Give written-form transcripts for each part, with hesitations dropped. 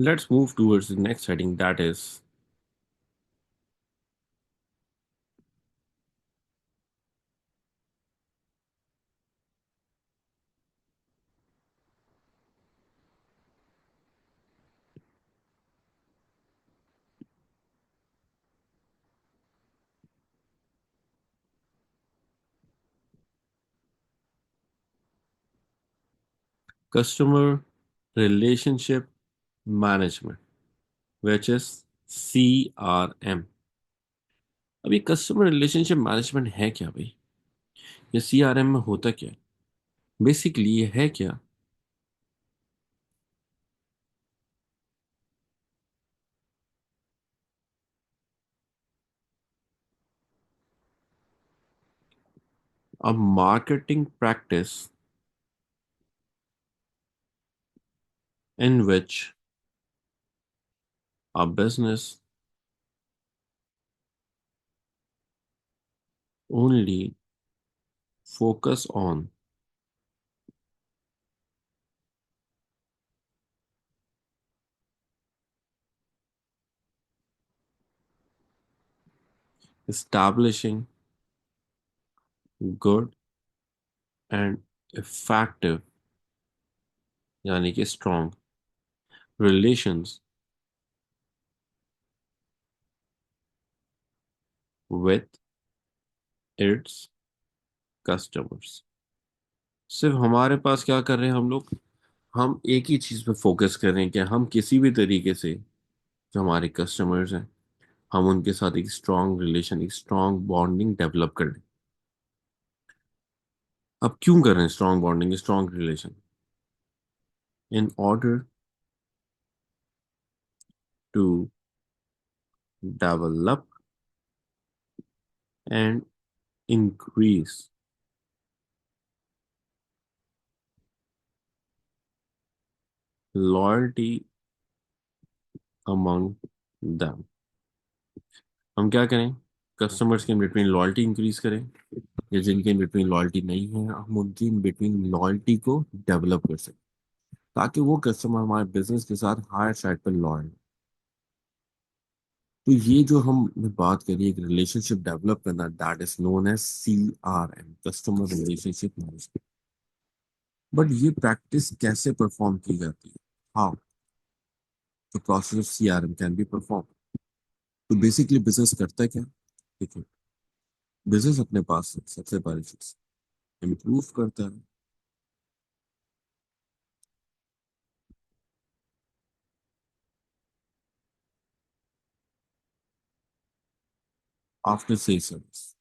Let's move towards the next heading, that is customer relationship management, which is CRM. अभी customer relationship management है क्या भाई? ये CRM में होता क्या है? बेसिकली ये है क्या? A marketing practice in which a business only focus on establishing good and effective, यानी कि strong relations with its customers. सिर्फ हमारे पास क्या कर रहे हैं हम लोग? हम एक ही चीज पे फोकस कर रहे हैं कि हम किसी भी तरीके से जो हमारे कस्टमर्स हैं, हम उनके साथ एक स्ट्रांग रिलेशन, एक स्ट्रांग बॉन्डिंग डेवलप कर लें। अब क्यों कर रहे हैं strong bonding, strong relation? In order to develop and increase loyalty among them। हम क्या करें? कस्टमर्स के बिटवीन लॉयल्टी इंक्रीज करें, या जिनके इन बिटवीन लॉयल्टी नहीं है हम उनकी इन बिटवीन लॉयल्टी को डेवलप कर सकें, ताकि वो कस्टमर हमारे बिजनेस के साथ हायर साइड पर लॉयल। तो ये जो हम बात करिए एक रिलेशनशिप डेवलप करना, that is known as CRM, customer relationship management. But ये प्रैक्टिस कैसे परफॉर्म की जाती है? How the process of CRM can be perform? तो बेसिकली बिजनेस करता है क्या? देखिए, बिजनेस अपने पास से सबसे पहली चीज इम्प्रूव करता है आफ्टर सेल सर्विस।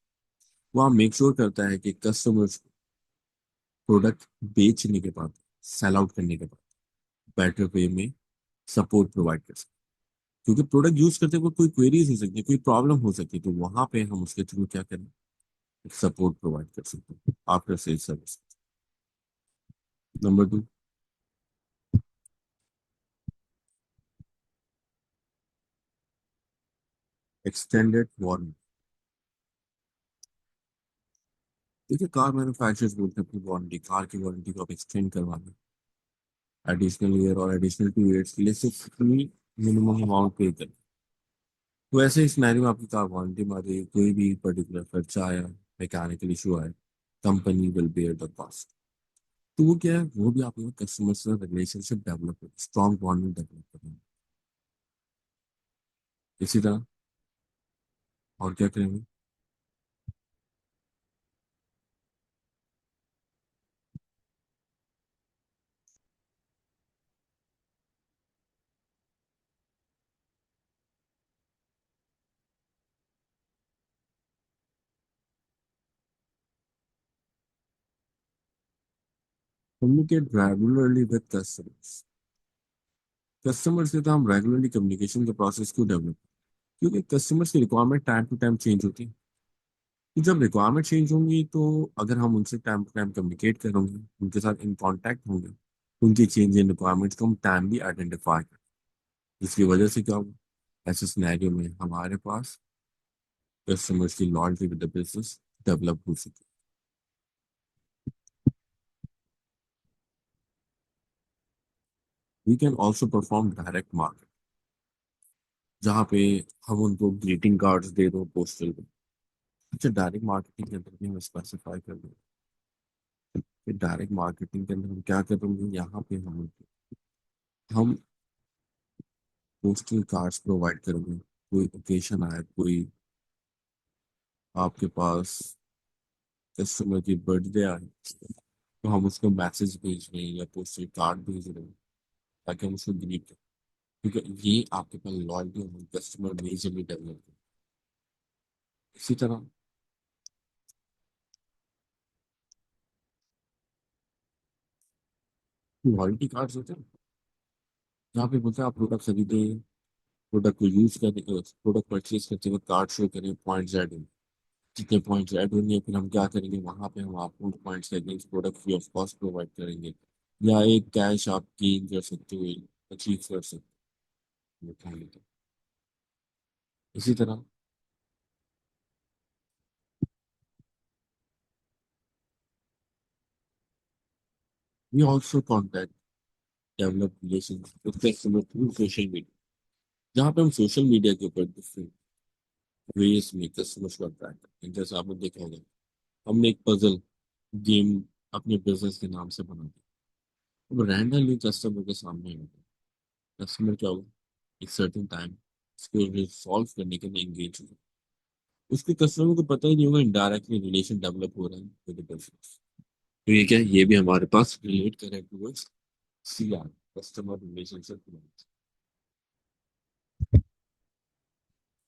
वहाँ मेक श्योर करता है कि कस्टमर्स प्रोडक्ट बेचने के बाद, सेल आउट करने के बाद बेटर वे में सपोर्ट प्रोवाइड कर सकते हैं। क्योंकि प्रोडक्ट यूज करते वक्त कोई क्वेरीज हो सकती है, कोई प्रॉब्लम हो सकती है, तो वहां पे हम उसके थ्रू क्या करें? सपोर्ट प्रोवाइड कर सकते हैं after sale service. Number two, extended warranty. देखिए, कार मैन्युफैक्चरर्स बोलते हैं अपनी वारंटी, कार की वारंटी को आप एक्सटेंड करवाना एडिशनल ईयर और एडिशनल 2 ईयर्स के लिए सिर्फ मिनिमम अमाउंट पे करें। तो ऐसे इस सिनेरियो में आपकी कार वारंटी में आ जाएगी, कोई भी पर्टिकुलर खर्चा आया, मैकेनिकल इशू आया, company will bear the cost. तो वो क्या है, वो भी आप कस्टमर से रिलेशनशिप डेवलप करें, स्ट्रॉन्ग बॉन्डिंग डेवलप करें। इसी तरह और क्या करेंगे? Communicate regularly with customers. Customer से तो हम रेगुलरली कम्युनिकेशन के प्रोसेस को डेवलप, क्योंकि कस्टमर्स की requirement time to time change होती है। तो जब रिक्वायरमेंट चेंज होंगी, तो अगर हम उनसे टाइम टू टाइम कम्युनिकेट करेंगे, उनके साथ इन कांटेक्ट होंगे, उनकी चेंज इन रिक्वायरमेंट्स को हम टाइमली आइडेंटिफाई करें। इसकी वजह से क्या होगा, ऐसे सिनेरियो में हमारे पास कस्टमर्स की loyalty with the business develop हो सके। We can also perform direct market, जहाँ पे हम उनको ग्रीटिंग कार्ड्स दे दो पोस्टल पे। अच्छा, डायरेक्ट मार्केटिंग के अंदर भी हम स्पेसिफाई कर दें कि डायरेक्ट मार्केटिंग के अंदर हम क्या करेंगे। यहाँ पे हम पोस्टल कार्ड्स प्रोवाइड करेंगे। कोई ओकेशन आए, कोई आपके पास कस्टमर की बर्थडे आए, तो हम उसको मैसेज भेज रहे हैं या पोस्टल कार्ड भेज रहे हैं ताकि हम उसको ग्रीट करें। क्योंकि ये आपके पास लॉयल्टी और कस्टमर मेजरली डेवलप है। इसी तरह लॉयल्टी कार्ड्स होते हैं, जहाँ पे बोलते हैं आप प्रोडक्ट खरीदे, प्रोडक्ट को यूज करने, प्रोडक्ट परचेज करते वक्त कार्ड शो करें, पॉइंट्स ऐड होंगे। जितने पॉइंट्स ऐड होंगे फिर हम क्या करेंगे, वहां पे हम आपको पॉइंट्स के against product free of cost provide करेंगे, या एक कैश आप गेन कर सकते हो, अचीव कर सकते हो। इसी तरह we also contact develop relation with customer through social media, जहाँ पे हम सोशल मीडिया के ऊपर डिफरेंट वेज में कस्टमर्स को अट्रैक्ट करते हैं। जैसे आपने देखा होगा, हमने एक पजल गेम अपने बिजनेस के नाम से बना दी। अब रैंडमली कस्टमर के सामने आएगा, कस्टमर क्या होगा, एक सर्टेन टाइम इसको रिजॉल्व करने के लिए एंगेज होगा। उसके कस्टमर को पता ही नहीं होगा, इनडायरेक्टली रिलेशन डेवलप हो रहा है विद द बिजनेस। तो ये क्या है, ये भी हमारे पास रिलेट करें टूवर्ड्स सीआर, कस्टमर रिलेशनशिप।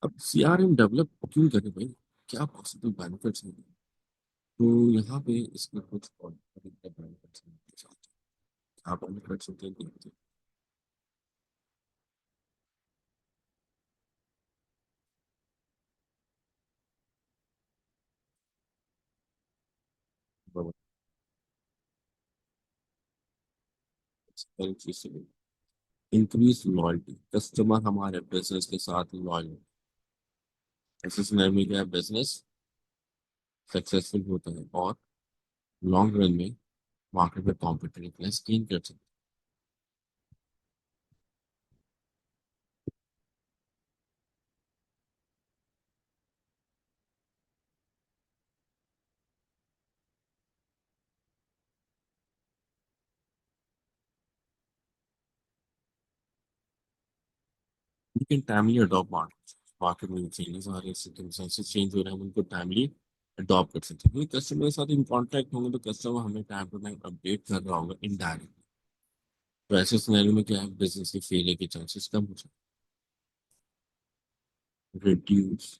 अब सीआरएम डेवलप क्यों करें भाई, क्या पॉसिबल बेनिफिट्स हैं। तो यहाँ पे इसमें कुछ और बेनिफिट्स हैं। क्या बेनिफिट्स होते हैं देखते हैं। पहली चीज से इंक्रीज लॉयल्टी, कस्टमर हमारे बिजनेस के साथ लॉयल है। ऐसे समय में क्या बिजनेस सक्सेसफुल होता है और लॉन्ग रन में मार्केट में कॉम्पिटिटिवनेस गेन कर सकते हैं। लेकिन टाइमली अडॉप्ट मार्केट, मार्केट में चेंजेस आ रहे हैं, सर्कमस्टेंसेस चेंज हो रहे हैं, हम उनको टाइमली अडॉप्ट कर सकते हैं। क्योंकि कस्टमर के साथ इन कॉन्टैक्ट होंगे तो कस्टमर हमें टाइम टू टाइम अपडेट कर रहा होगा इनडायरेक्ट। तो ऐसे सिनेरियो में क्या है, बिजनेस के फेलियर के चांसेस कम हो जाए। Reduce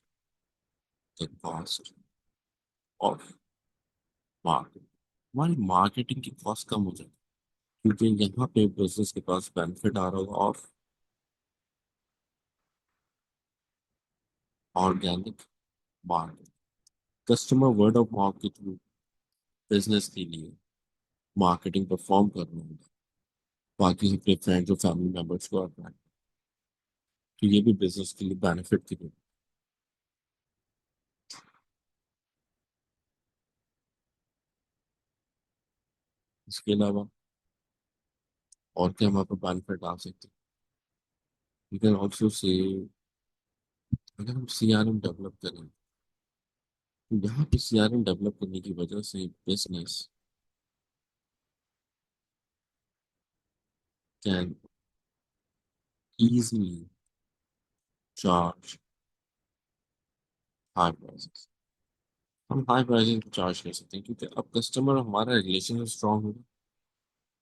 the cost of market, हमारी मार्केटिंग की कॉस्ट कम हो जाए, क्योंकि यहाँ पे बिजनेस के पास बेनिफिट आ रहा होगा of organic market. Customer word of mouth के थ्रू बिजनेस के लिए मार्केटिंग परफॉर्म कर रहा होगा, बाकी अपने फ्रेंड्स और फैमिली मेंबर्स को अट्रैक्ट। तो ये भी बिजनेस के लिए बेनिफिट की बात। इसके अलावा और क्या हमारे पास बेनिफिट आ सकते हैं। यू कैन ऑल्सो से, अगर हम सीआरएम डेवलप करें, तो यहाँ पे सीआरएम डेवलप करने की वजह से business can easily charge high prices. हम हाई प्राइसेस चार्ज कर सकते हैं, क्योंकि अब कस्टमर हमारा रिलेशन स्ट्रांग होगा।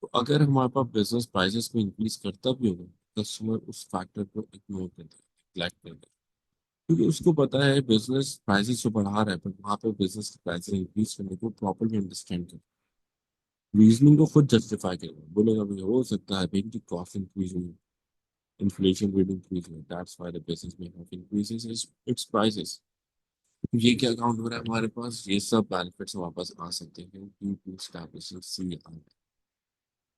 तो अगर हमारे पास बिजनेस प्राइसेस को इंक्रीज करता भी होगा, कस्टमर उस फैक्टर को इग्नोर कर देगा, नेग्लेक्ट कर देगा। क्योंकि उसको पता है बिजनेस प्राइसेस तो बढ़ा रहा है, पर वहां पे बिजनेस प्राइसेस इंक्रीज करने को प्रॉपरली अंडरस्टैंड कर रीजनिंग को खुद जस्टिफाई करेगा, बोलेगा भाई हो सकता है भाई कि कॉस्ट इंक्रीज हुई, इन्फ्लेशन रेट इंक्रीज हुई, दैट्स व्हाई द बिजनेस में हैव इंक्रीजेस इट्स प्राइसेस। ये क्या अकाउंट हो रहा है हमारे पास, ये सब बेनिफिट्स हमारे पास आ सकते हैं ड्यू टू एस्टैब्लिशिंग सीआर।